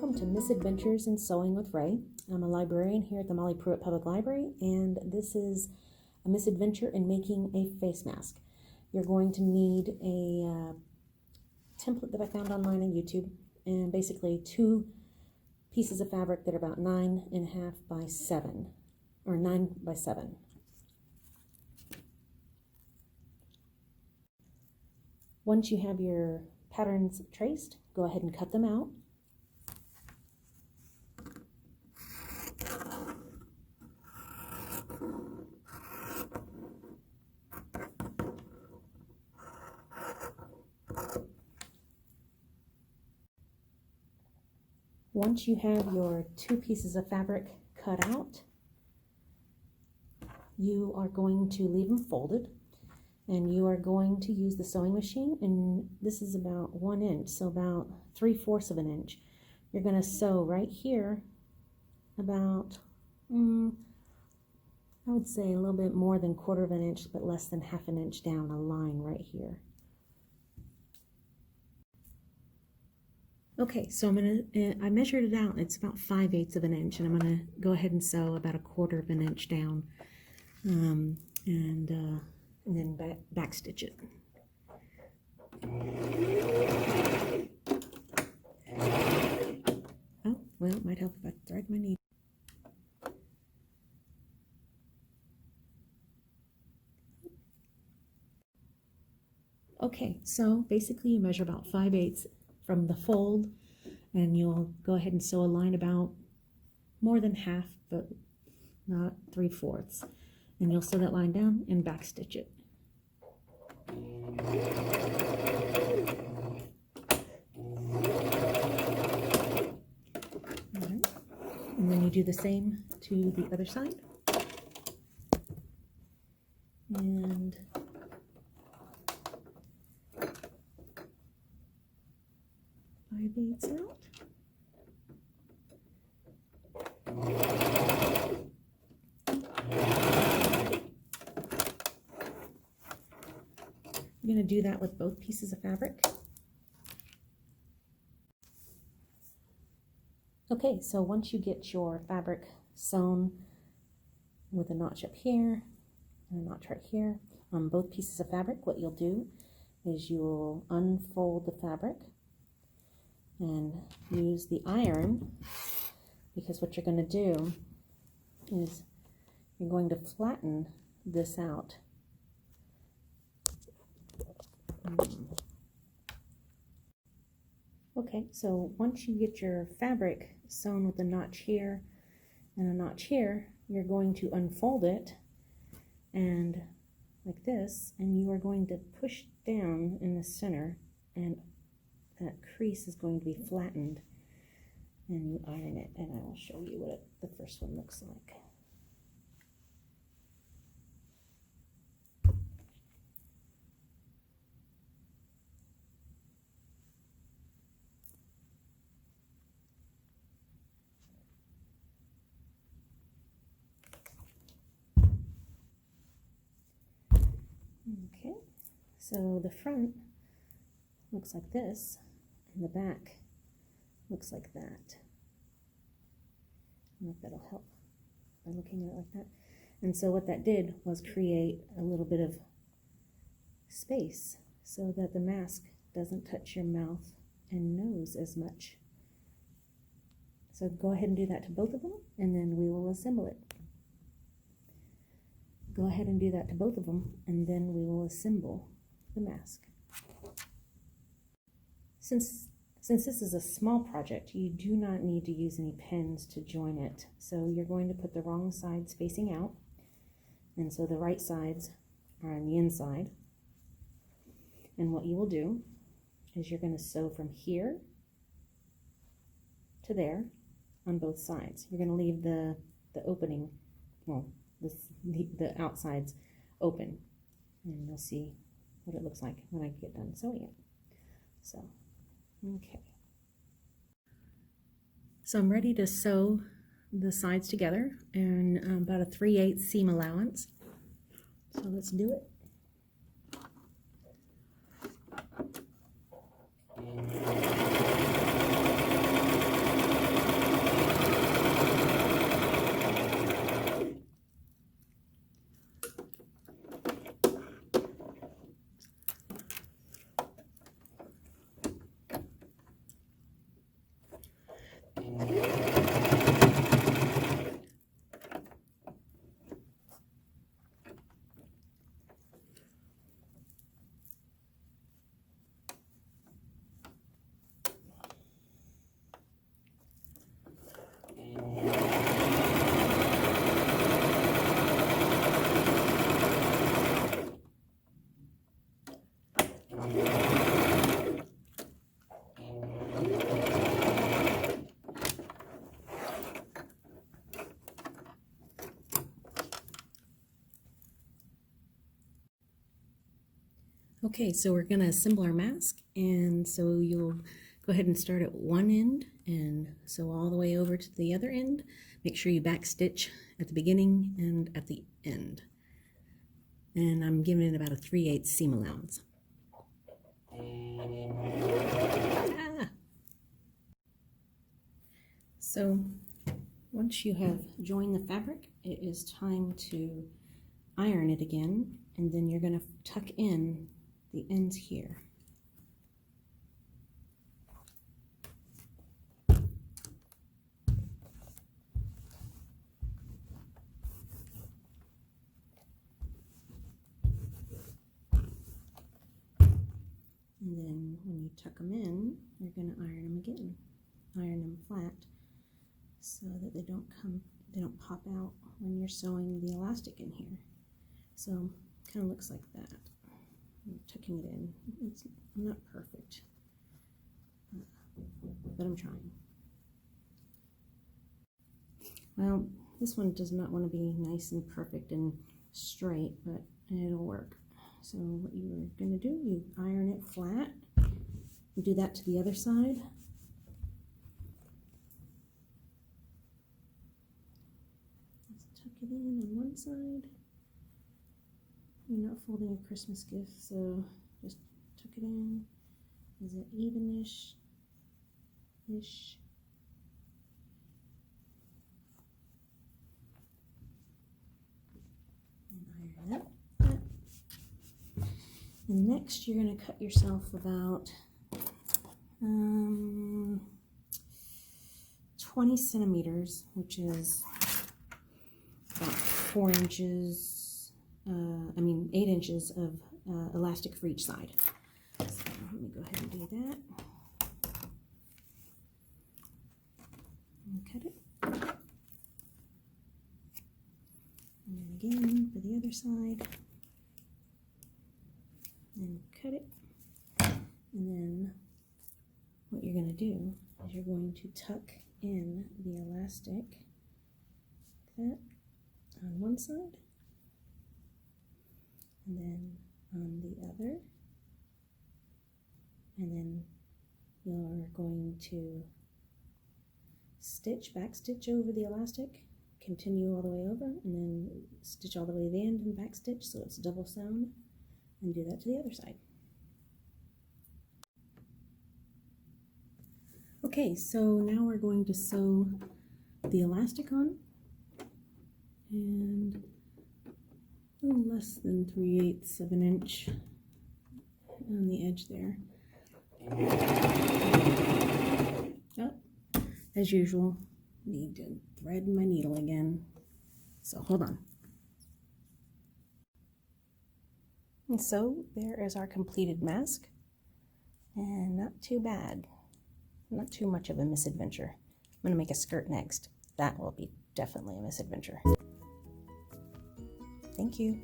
Welcome to Misadventures in Sewing with Rae. I'm a librarian here at the Molly Pruitt Public Library, and this is a misadventure in making a face mask. You're going to need a template that I found online on YouTube, and basically 2 pieces of fabric that are about 9.5 by 7, or 9 by 7. Once you have your patterns traced, go ahead and cut them out. Once you have your 2 pieces of fabric cut out, you are going to leave them folded, and you are going to use the sewing machine, and this is about 1 inch, so about 3/4 of an inch. You're going to sew right here about, I would say a little bit more than 1/4 of an inch, but less than 1/2 an inch down a line right here. Okay, so I measured it out. It's about 5/8 of an inch, and I'm going to go ahead and sew about 1/4 of an inch down, and then back stitch it. Oh, well, it might help if I thread my needle. Okay, so basically you measure about 5/8 from the fold, and you'll go ahead and sew a line about more than half, but not 3/4, and you'll sew that line down and back stitch it. Right. And then you do the same to the other side, and beads out. You're going to do that with both pieces of fabric. Okay, so once you get your fabric sewn with a notch up here and a notch right here on both pieces of fabric, what you'll do is you'll unfold the fabric and use the iron, because what you're going to do is you're going to flatten this out. Okay, so once you get your fabric sewn with a notch here and a notch here, you're going to unfold it and like this, and you are going to push down in the center, and that crease is going to be flattened, and you iron it, and I will show you what the first one looks like. Okay, so the front looks like this, and the back looks like that. I don't know if that'll help by looking at it like that. And so what that did was create a little bit of space so that the mask doesn't touch your mouth and nose as much. So go ahead and do that to both of them, and then we will assemble it. Go ahead and do that to both of them, and then we will assemble the mask. Since this is a small project, you do not need to use any pins to join it. So you're going to put the wrong sides facing out, and so the right sides are on the inside. And what you will do is you're going to sew from here to there on both sides. You're going to leave the opening, well, the outsides open, and you'll see what it looks like when I get done sewing it. So, okay. So I'm ready to sew the sides together, and about a 3/8 seam allowance. So let's do it. Okay, so we're going to assemble our mask, and so you'll go ahead and start at one end and sew all the way over to the other end. Make sure you back stitch at the beginning and at the end. And I'm giving it about a 3/8 seam allowance. So once you have joined the fabric, it is time to iron it again, and then you're going to tuck in the ends here. And then when you tuck them in, you're going to iron them again. Iron them flat so that they don't pop out when you're sewing the elastic in here. So it kind of looks like that. I'm tucking it in. I'm not perfect, but I'm trying. Well, this one does not want to be nice and perfect and straight, but it'll work. So what you're going to do, you iron it flat. You do that to the other side. Let's tuck it in on one side. You're not folding a Christmas gift, so just tuck it in. Is it evenish? Ish. And iron that. And next you're going to cut yourself about 20 centimeters, which is about 4 inches, 8 inches of elastic for each side. So let me go ahead and do that. And cut it. And then again for the other side. And cut it. And then what you're going to do is you're going to tuck in the elastic like that on one side, and then on the other, and then you're going to back stitch over the elastic, continue all the way over, and then stitch all the way to the end and back stitch so it's double sewn, and do that to the other side. Okay, so now we're going to sew the elastic on, and a little less than 3/8 of an inch on the edge there. Oh, as usual, need to thread my needle again, so hold on. And so there is our completed mask, and not too bad. Not too much of a misadventure. I'm going to make a skirt next. That will be definitely a misadventure. Thank you.